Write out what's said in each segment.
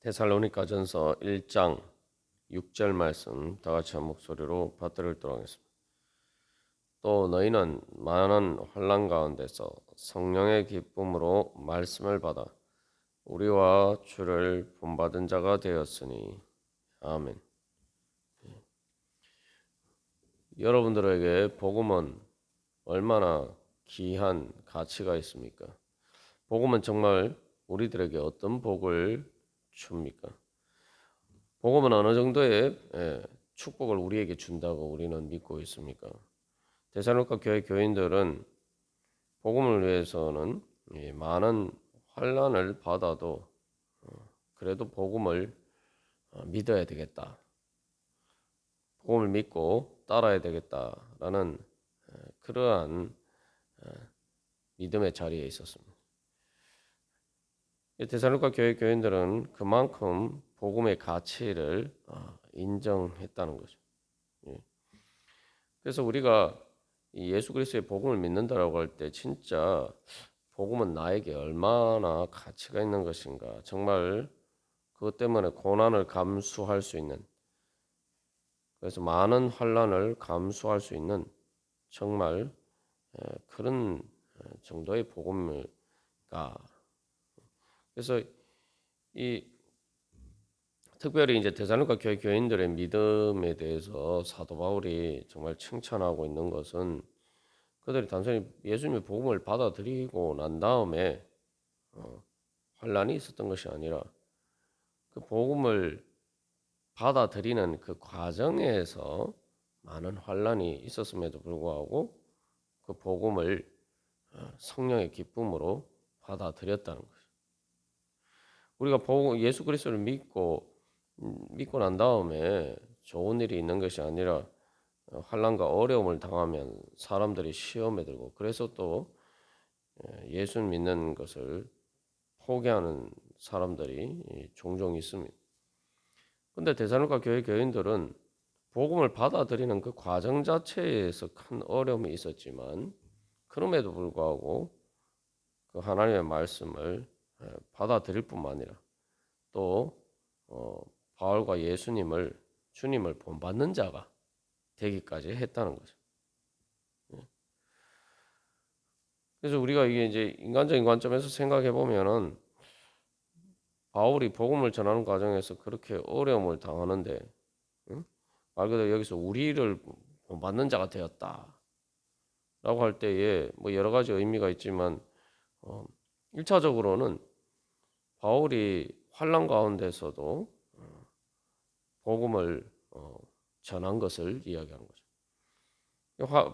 데살로니가전서 1장 6절 말씀 다 같이 한 목소리로 받들도록 하겠습니다. 또 너희는 많은 환난 가운데서 성령의 기쁨으로 말씀을 받아 우리와 주를 본받은 자가 되었으니 아멘. 여러분들에게 복음은 얼마나 귀한 가치가 있습니까? 복음은 정말 우리들에게 어떤 복을 줍니까? 복음은 어느 정도의 축복을 우리에게 준다고 우리는 믿고 있습니까? 데살로니가 교회 교인들은 복음을 위해서는 많은 환난을 받아도 그래도 복음을 믿어야 되겠다. 복음을 믿고 따라야 되겠다라는 그러한 믿음의 자리에 있었습니다. 데살로니가 교회 교인들은 그만큼 복음의 가치를 인정했다는 거죠. 그래서 우리가 이 예수 그리스도의 복음을 믿는다라고 할 때 진짜 복음은 나에게 얼마나 가치가 있는 것인가, 정말 그것 때문에 고난을 감수할 수 있는, 그래서 많은 환난을 감수할 수 있는 정말 그런 정도의 복음일까. 그래서 이 특별히 이제 데살로니가 교회 교인들의 믿음에 대해서 사도 바울이 정말 칭찬하고 있는 것은 그들이 단순히 예수님의 복음을 받아들이고 난 다음에 환란이 있었던 것이 아니라 그 복음을 받아들이는 그 과정에서 많은 환란이 있었음에도 불구하고 그 복음을 성령의 기쁨으로 받아들였다는 것이죠. 우리가 예수 그리스도를 믿고 난 다음에 좋은 일이 있는 것이 아니라 환난과 어려움을 당하면 사람들이 시험에 들고 그래서 또 예수 믿는 것을 포기하는 사람들이 종종 있습니다. 근데 데살로니가 교회 교인들은 복음을 받아들이는 그 과정 자체에서 큰 어려움이 있었지만 그럼에도 불구하고 그 하나님의 말씀을 받아들일 뿐만 아니라 또 바울과 주님을 본받는 자가 되기까지 했다는 거죠. 그래서 우리가 이게 이제 인간적인 관점에서 생각해 보면은 바울이 복음을 전하는 과정에서 그렇게 어려움을 당하는데, 말 그대로 여기서 우리를 본받는 자가 되었다라고 할 때에 뭐 여러 가지 의미가 있지만 1차적으로는 바울이 환난 가운데서도 복음을 전한 것을 이야기하는 거죠.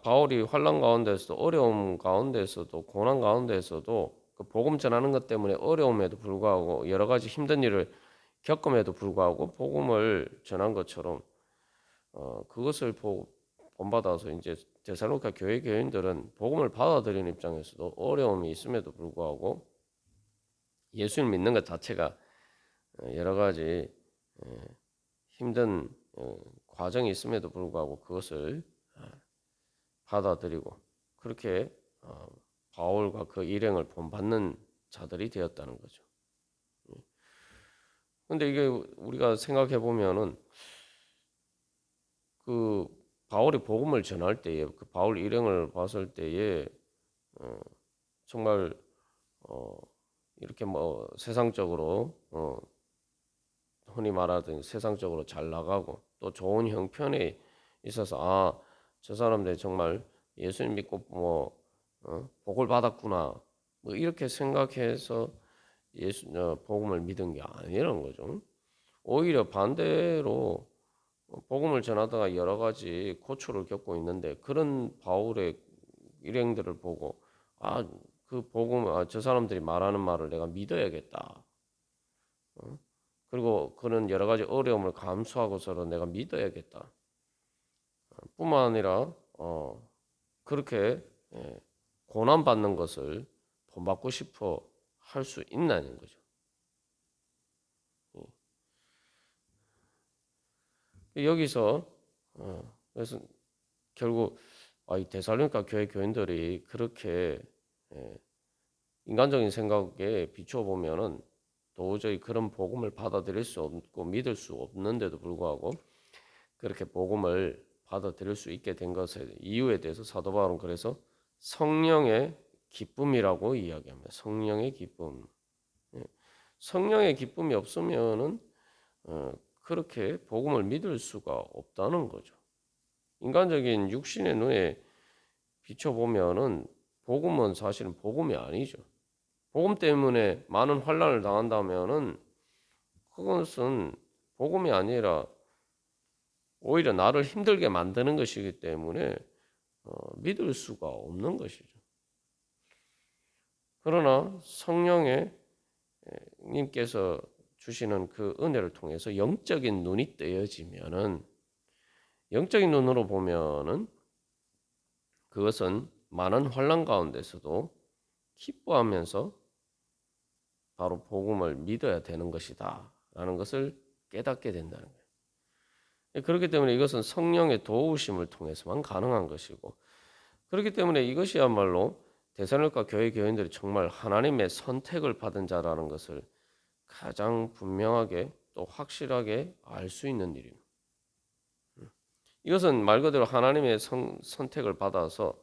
바울이 환난 가운데서도 어려움 가운데서도 고난 가운데서도 그 복음 전하는 것 때문에 어려움에도 불구하고 여러 가지 힘든 일을 겪음에도 불구하고 복음을 전한 것처럼 그것을 본받아서 이제 데살로니가 교회 교인들은 복음을 받아들이는 입장에서도 어려움이 있음에도 불구하고 예수를 믿는 것 자체가 여러 가지 힘든 과정이 있음에도 불구하고 그것을 받아들이고 그렇게 바울과 그 일행을 본받는 자들이 되었다는 거죠. 근데 이게 우리가 생각해 보면은 그 바울이 복음을 전할 때에 그 바울 일행을 봤을 때에 정말 이렇게 뭐 세상적으로 흔히 말하던 세상적으로 잘 나가고 또 좋은 형편에 있어서 저 사람들이 정말 예수님 믿고 뭐 복을 받았구나 뭐 이렇게 생각해서 복음을 믿은 게 아니라는 거죠. 오히려 반대로 복음을 전하다가 여러 가지 고초를 겪고 있는데 그런 바울의 일행들을 보고 그 복음 저 사람들이 말하는 말을 내가 믿어야겠다. 그리고 그런 여러 가지 어려움을 감수하고서도 내가 믿어야겠다. 뿐만 아니라 그렇게 고난 받는 것을 본받고 싶어 할 수 있나는 거죠. 여기서 그래서 결국 이 데살로니가 교회 교인들이 그렇게 인간적인 생각에 비추어 보면은 도저히 그런 복음을 받아들일 수 없고 믿을 수 없는데도 불구하고 그렇게 복음을 받아들일 수 있게 된 것의 이유에 대해서 사도 바울은 그래서 성령의 기쁨이라고 이야기합니다. 성령의 기쁨. 예. 성령의 기쁨이 없으면은 그렇게 복음을 믿을 수가 없다는 거죠. 인간적인 육신의 눈에 비춰보면은 복음은 사실은 복음이 아니죠. 복음 때문에 많은 환난을 당한다면은 그것은 복음이 아니라 오히려 나를 힘들게 만드는 것이기 때문에 믿을 수가 없는 것이죠. 그러나 성령의 님께서 주시는 그 은혜를 통해서 영적인 눈이 뜨여지면은 영적인 눈으로 보면은 그것은 많은 환난 가운데서도 기뻐하면서 바로 복음을 믿어야 되는 것이다라는 것을 깨닫게 된다는 거예요. 그렇기 때문에 이것은 성령의 도우심을 통해서만 가능한 것이고 그렇기 때문에 이것이야말로 데살로니가 교회 교인들이 정말 하나님의 선택을 받은 자라는 것을 가장 분명하게 또 확실하게 알 수 있는 일입니다. 이것은 말 그대로 하나님의 선택을 받아서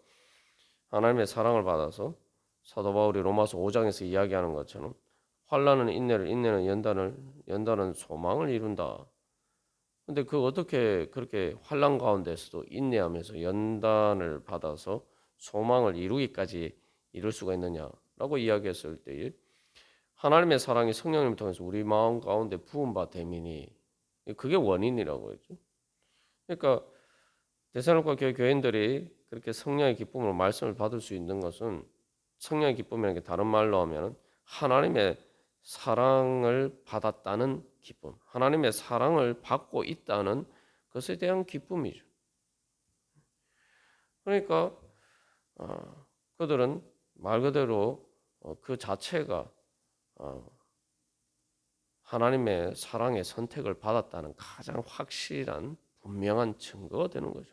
하나님의 사랑을 받아서 사도 바울이 로마서 5장에서 이야기하는 것처럼 환난은 인내를, 인내는 연단을, 연단은 소망을 이룬다. 근데 그 어떻게 그렇게 환난 가운데서도 인내하면서 연단을 받아서 소망을 이루기까지 이룰 수가 있느냐라고 이야기했을 때에 하나님의 사랑이 성령님을 통해서 우리 마음 가운데 부은 바 됨이니 그게 원인이라고 했죠. 그러니까 데살로니가 교회 교인들이 그렇게 성령의 기쁨으로 말씀을 받을 수 있는 것은 성령의 기쁨이라는 게 다른 말로 하면 하나님의 사랑을 받았다는 기쁨, 하나님의 사랑을 받고 있다는 것에 대한 기쁨이죠. 그러니까 그들은 말 그대로 그 자체가 하나님의 사랑의 선택을 받았다는 가장 확실한 분명한 증거가 되는 거죠.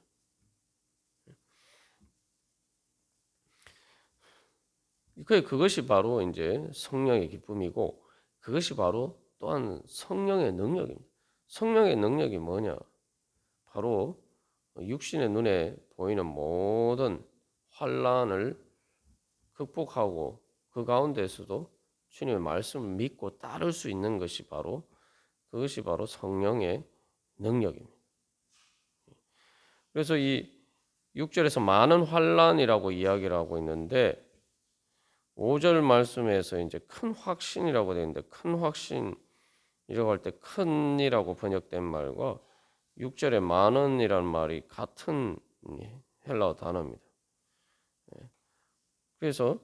그것이 바로 이제 성령의 기쁨이고 그것이 바로 또한 성령의 능력입니다. 성령의 능력이 뭐냐? 바로 육신의 눈에 보이는 모든 환난을 극복하고 그 가운데에서도 주님의 말씀을 믿고 따를 수 있는 것이 바로 그것이 바로 성령의 능력입니다. 그래서 이 6절에서 많은 환난이라고 이야기를 하고 있는데 5절 말씀에서 이제 큰 확신이라고 되어 있는데 큰 확신이라고 할 때 큰이라고 번역된 말과 6절에 많은이라는 말이 같은 헬라어 단어입니다. 그래서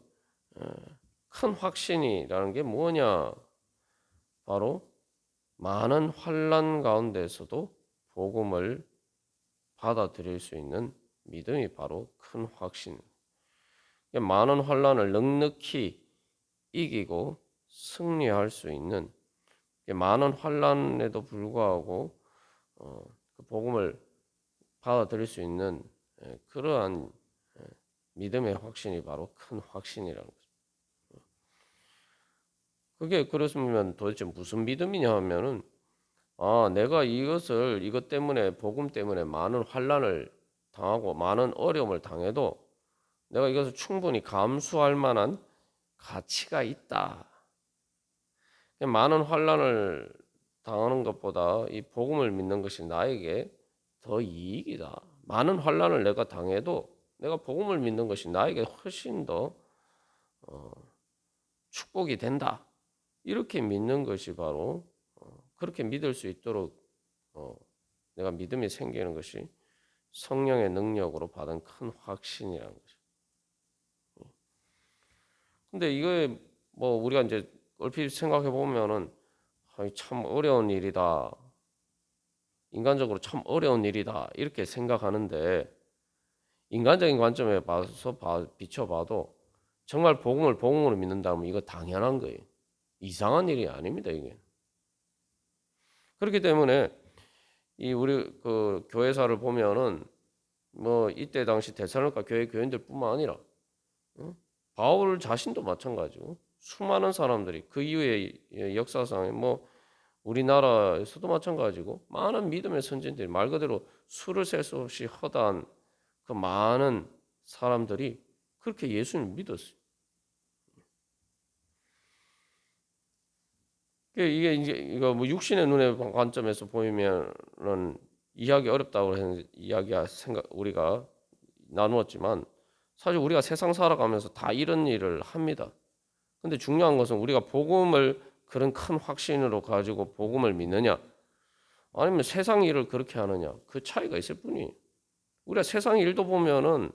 큰 확신이라는 게 뭐냐? 바로 많은 환난 가운데서도 복음을 받아들일 수 있는 믿음이 바로 큰 확신. 많은 환난을 넉넉히 이기고 승리할 수 있는 많은 환난에도 불구하고 그 복음을 받아들일 수 있는 그러한 믿음의 확신이 바로 큰 확신이라는 거죠. 그게 그렇으면 도대체 무슨 믿음이냐 하면은 내가 이것 때문에 복음 때문에 많은 환난을 당하고 많은 어려움을 당해도 내가 이것을 충분히 감수할 만한 가치가 있다. 많은 환난을 당하는 것보다 이 복음을 믿는 것이 나에게 더 이익이다. 많은 환난을 내가 당해도 내가 복음을 믿는 것이 나에게 훨씬 더 축복이 된다. 이렇게 믿는 것이 바로 그렇게 믿을 수 있도록 내가 믿음이 생기는 것이 성령의 능력으로 받은 큰 확신이라는 거죠. 근데 이게 뭐 우리가 이제 얼핏 생각해 보면은 참 어려운 일이다. 인간적으로 참 어려운 일이다. 이렇게 생각하는데 인간적인 관점에 봐서 비춰봐도 정말 복음을 복음으로 믿는다면 이거 당연한 거예요. 이상한 일이 아닙니다, 이게. 그렇기 때문에 이 우리 그 교회사를 보면은 뭐 이때 당시 데살로니가 교회 교인들뿐만 아니라 바울 자신도 마찬가지고 수많은 사람들이 그 이후에 역사상에 뭐 우리나라에서도 마찬가지고 많은 믿음의 선진들이 말 그대로 수를 셀 수 없이 허다한 그 많은 사람들이 그렇게 예수님을 믿었어요. 이게 이제 이거 뭐 육신의 눈의 관점에서 보이면은 이해하기 어렵다고 해서 이야기가 생각 우리가 나누었지만 사실 우리가 세상 살아가면서 다 이런 일을 합니다. 근데 중요한 것은 우리가 복음을 그런 큰 확신으로 가지고 복음을 믿느냐 아니면 세상 일을 그렇게 하느냐 그 차이가 있을 뿐이에요. 우리가 세상 일도 보면은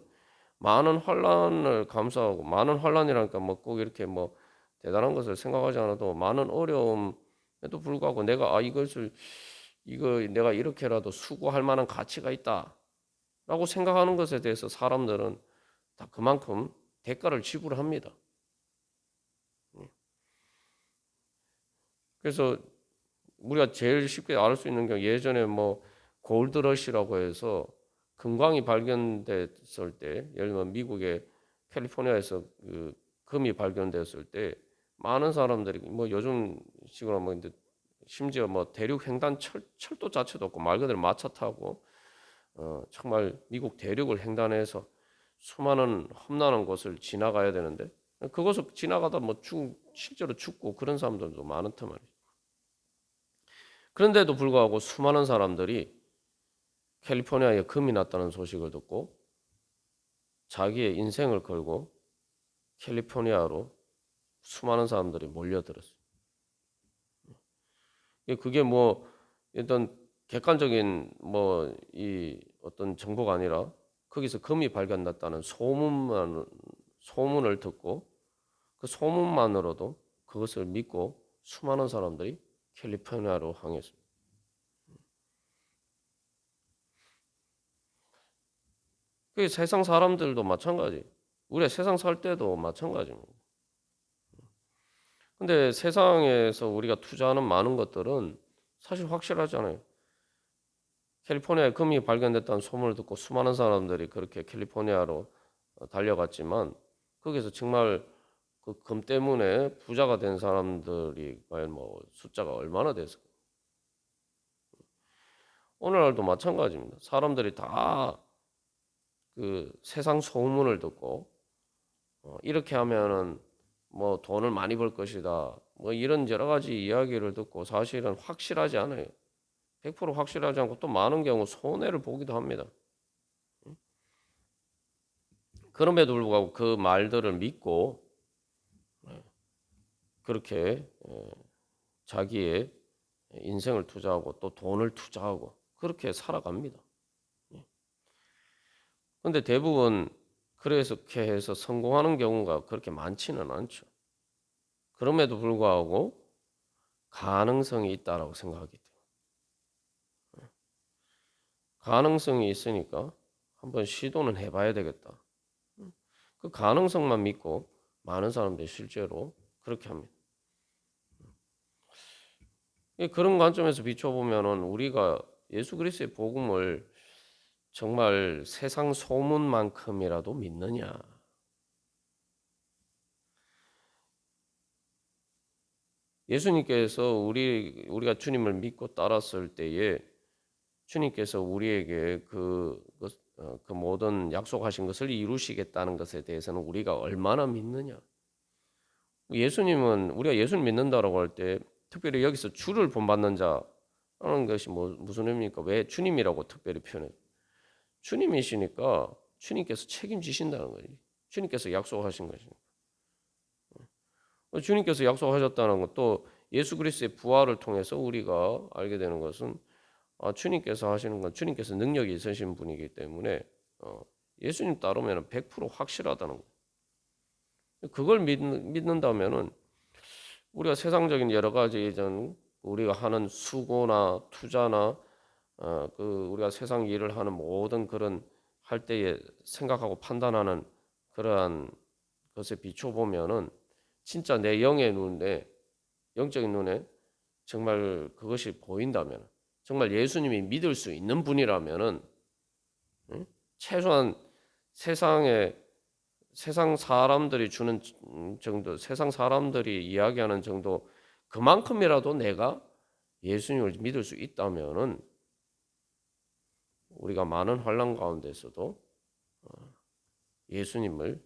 많은 환란을 감수하고 많은 환란이라니까 뭐 꼭 이렇게 뭐 대단한 것을 생각하지 않아도 많은 어려움에도 불구하고 내가 이거 내가 이렇게라도 수고할 만한 가치가 있다라고 생각하는 것에 대해서 사람들은 다 그만큼 대가를 지불합니다. 그래서 우리가 제일 쉽게 알 수 있는 게 예전에 뭐 골드러시라고 해서 금광이 발견됐을 때, 예를 들면 미국의 캘리포니아에서 그 금이 발견됐을 때 많은 사람들이 뭐 요즘 식으로 뭐 심지어 뭐 대륙 횡단 철도 자체도 없고 말 그대로 마차 타고 정말 미국 대륙을 횡단해서 수많은 험난한 곳을 지나가야 되는데 그것을 지나가다 뭐 실제로 죽고 그런 사람들도 많단 말이에요. 그런데도 불구하고 수많은 사람들이 캘리포니아에 금이 났다는 소식을 듣고 자기의 인생을 걸고 캘리포니아로 수많은 사람들이 몰려들었어요. 그게 뭐 일단 객관적인 뭐 이 어떤 정보가 아니라 거기서 금이 발견됐다는 소문을 듣고 그 소문만으로도 그것을 믿고 수많은 사람들이 캘리포니아로 향했습니다. 그 세상 사람들도 마찬가지. 우리가 세상 살 때도 마찬가지입니다. 근데 세상에서 우리가 투자하는 많은 것들은 사실 확실하지 않아요. 캘리포니아에 금이 발견됐다는 소문을 듣고 수많은 사람들이 그렇게 캘리포니아로 달려갔지만 거기서 정말 그 금 때문에 부자가 된 사람들이 과연 뭐 숫자가 얼마나 됐을까? 오늘날도 마찬가지입니다. 사람들이 다 그 세상 소문을 듣고 이렇게 하면은 뭐 돈을 많이 벌 것이다. 뭐 이런 여러 가지 이야기를 듣고 사실은 확실하지 않아요. 100% 확실하지 않고 또 많은 경우 손해를 보기도 합니다. 그럼에도 불구하고 그 말들을 믿고 그렇게 자기의 인생을 투자하고 또 돈을 투자하고 그렇게 살아갑니다. 그런데 대부분 그렇게 해서 성공하는 경우가 그렇게 많지는 않죠. 그럼에도 불구하고 가능성이 있다라고 생각하기 때문에 가능성이 있으니까 한번 시도는 해봐야 되겠다. 그 가능성만 믿고 많은 사람들이 실제로 그렇게 합니다. 그런 관점에서 비춰보면은 우리가 예수 그리스도의 복음을 정말 세상 소문만큼이라도 믿느냐? 예수님께서 우리가 주님을 믿고 따랐을 때에 주님께서 우리에게 그 모든 약속하신 것을 이루시겠다는 것에 대해서는 우리가 얼마나 믿느냐? 예수님은 우리가 예수를 믿는다라고 할 때 특별히 여기서 주를 본받는 자라는 것이 뭐 무슨 의미입니까? 왜 주님이라고 특별히 표현해? 주님이시니까 주님께서 책임지신다는 거지. 주님께서 약속하신 것이니까. 주님께서 약속하셨다는 것도 예수 그리스도의 부활을 통해서 우리가 알게 되는 것은 주님께서 하시는 건 주님께서 능력이 있으신 분이기 때문에 예수님 따르면 100% 확실하다는 거예요. 그걸 믿는다면은 우리가 세상적인 여러 가지 이전 우리가 하는 수고나 투자나 그 우리가 세상 일을 하는 모든 그런 할 때에 생각하고 판단하는 그러한 것에 비춰 보면은 진짜 내 영적인 눈에 정말 그것이 보인다면 정말 예수님이 믿을 수 있는 분이라면은 최소한 세상에 세상 사람들이 주는 정도, 세상 사람들이 이야기하는 정도 그만큼이라도 내가 예수님을 믿을 수 있다면은 우리가 많은 환난 가운데서도 예수님을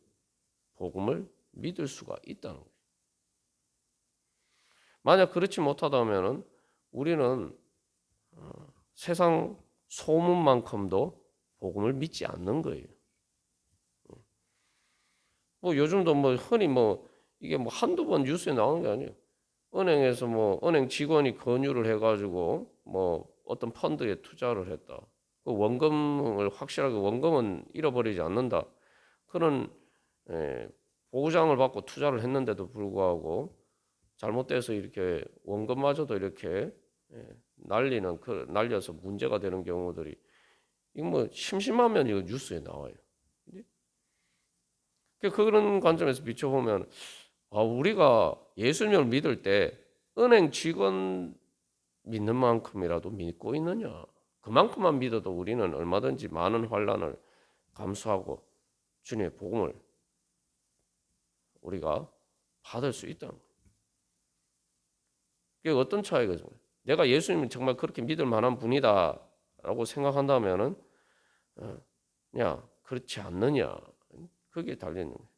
복음을 믿을 수가 있다는 거예요. 만약 그렇지 못하다면은 우리는 세상 소문만큼도 복음을 믿지 않는 거예요. 뭐 요즘도 뭐 흔히 뭐 이게 뭐 한두 번 뉴스에 나오는 게 아니에요. 은행에서 뭐 은행 직원이 권유를 해가지고 뭐 어떤 펀드에 투자를 했다. 그 원금을 확실하게 원금은 잃어버리지 않는다. 그런 보장을 받고 투자를 했는데도 불구하고 잘못돼서 이렇게 원금마저도 이렇게 날려서 문제가 되는 경우들이 이거 뭐 심심하면 이거 뉴스에 나와요. 그런 관점에서 비춰보면 우리가 예수님을 믿을 때 은행 직원 믿는 만큼이라도 믿고 있느냐? 그만큼만 믿어도 우리는 얼마든지 많은 환난을 감수하고 주님의 복음을 우리가 받을 수 있다는 거예요. 그게 어떤 차이가 있어요? 내가 예수님을 정말 그렇게 믿을 만한 분이다라고 생각한다면은 그냥 그렇지 않느냐? 그게 달리는 거예요.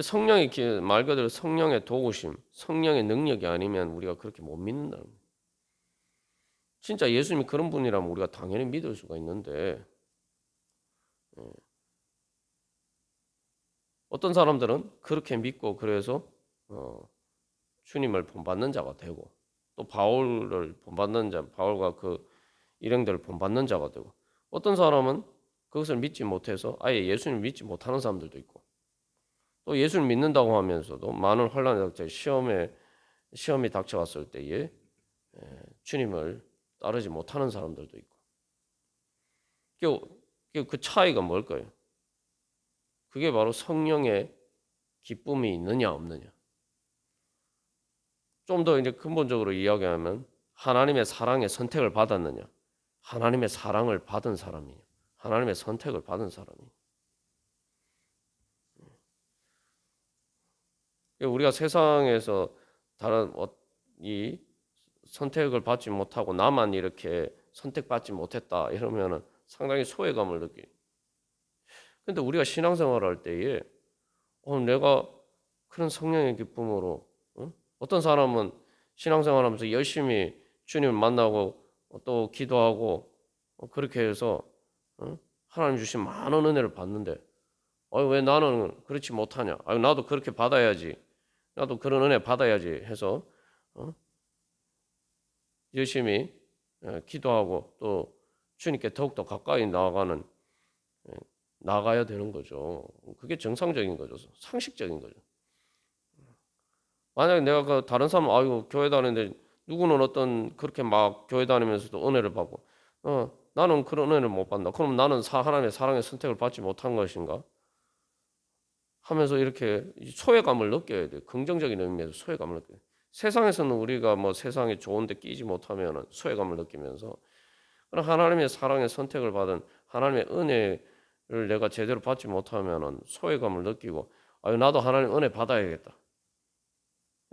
성령의 말 그대로 성령의 도우심, 성령의 능력이 아니면 우리가 그렇게 못 믿는다는 거예요. 진짜 예수님이 그런 분이라면 우리가 당연히 믿을 수가 있는데 어떤 사람들은 그렇게 믿고 그래서 주님을 본받는 자가 되고 또 바울을 본받는 자, 바울과 그 일행들을 본받는 자가 되고 어떤 사람은 그것을 믿지 못해서 아예 예수님을 믿지 못하는 사람들도 있고 또 예수를 믿는다고 하면서도 많은 환난이 닥쳐 시험이 닥쳐왔을 때에 주님을 따르지 못하는 사람들도 있고 그 차이가 뭘까요? 그게 바로 성령의 기쁨이 있느냐 없느냐. 좀 더 이제 근본적으로 이야기하면 하나님의 사랑의 선택을 받았느냐, 하나님의 사랑을 받은 사람이냐, 하나님의 선택을 받은 사람이냐. 우리가 세상에서 다른 이 선택을 받지 못하고 나만 이렇게 선택받지 못했다 이러면은 상당히 소외감을 느껴요. 근데 우리가 신앙생활을 할 때에 내가 그런 성령의 기쁨으로 어떤 사람은 신앙생활하면서 열심히 주님을 만나고 또 기도하고 그렇게 해서 하나님 주신 많은 은혜를 받는데 왜 나는 그렇지 못하냐? 나도 그렇게 받아야지. 나도 그런 은혜 받아야지 해서 열심히 기도하고 또 주님께 더욱더 가까이 나가야 되는 거죠. 그게 정상적인 거죠. 상식적인 거죠. 만약에 내가 그 다른 사람 교회 다니는데 누구는 어떤 그렇게 막 교회 다니면서도 은혜를 받고 나는 그런 은혜를 못 받나? 그럼 나는 하나님의 사랑의 선택을 받지 못한 것인가? 하면서 이렇게 소외감을 느껴야 돼요. 긍정적인 의미에서 소외감을 느껴요. 세상에서는 우리가 뭐 세상에 좋은데 끼지 못하면 소외감을 느끼면서 그럼 하나님의 사랑의 선택을 받은 하나님의 은혜를 내가 제대로 받지 못하면 소외감을 느끼고 나도 하나님 은혜 받아야겠다.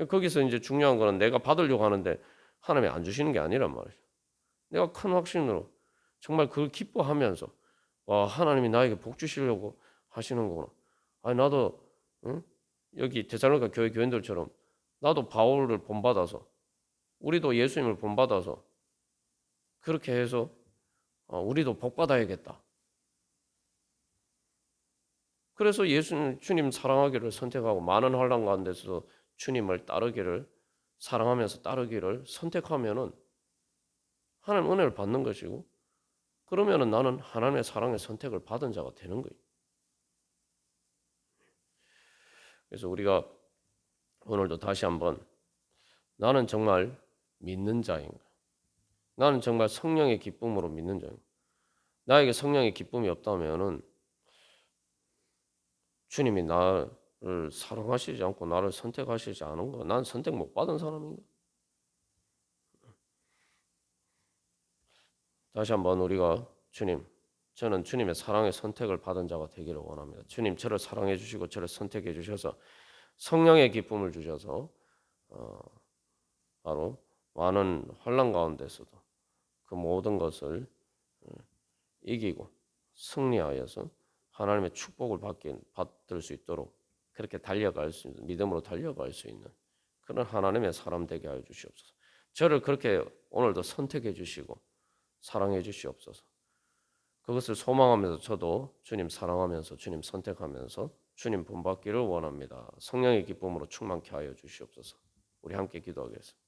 거기서 이제 중요한 거는 내가 받으려고 하는데 하나님이 안 주시는 게 아니란 말이죠. 내가 큰 확신으로 정말 그걸 기뻐하면서 하나님이 나에게 복 주시려고 하시는 거구나. 나도 여기 데살로니가 교회 교인들처럼 나도 바울을 본받아서 우리도 예수님을 본받아서 그렇게 해서 우리도 복 받아야겠다. 그래서 주님 사랑하기를 선택하고 많은 환난 가운데서 주님을 따르기를 사랑하면서 따르기를 선택하면은 하나님 은혜를 받는 것이고 그러면은 나는 하나님의 사랑의 선택을 받은 자가 되는 거예요. 그래서 우리가 오늘도 다시 한번 나는 정말 믿는 자인가? 나는 정말 성령의 기쁨으로 믿는 자인가? 나에게 성령의 기쁨이 없다면은 주님이 나를 사랑하시지 않고 나를 선택하시지 않은 거, 난 선택 못 받은 사람인가? 다시 한번 우리가 주님, 저는 주님의 사랑의 선택을 받은 자가 되기를 원합니다. 주님 저를 사랑해 주시고 저를 선택해 주셔서 성령의 기쁨을 주셔서 바로 많은 환난 가운데서도 그 모든 것을 이기고 승리하여서 하나님의 축복을 받을 수 있도록 그렇게 달려갈 수 있는 믿음으로 달려갈 수 있는 그런 하나님의 사람 되게 하여 주시옵소서. 저를 그렇게 오늘도 선택해 주시고 사랑해 주시옵소서. 그것을 소망하면서 저도 주님 사랑하면서 주님 선택하면서 주님 본받기를 원합니다. 성령의 기쁨으로 충만케 하여 주시옵소서. 우리 함께 기도하겠습니다.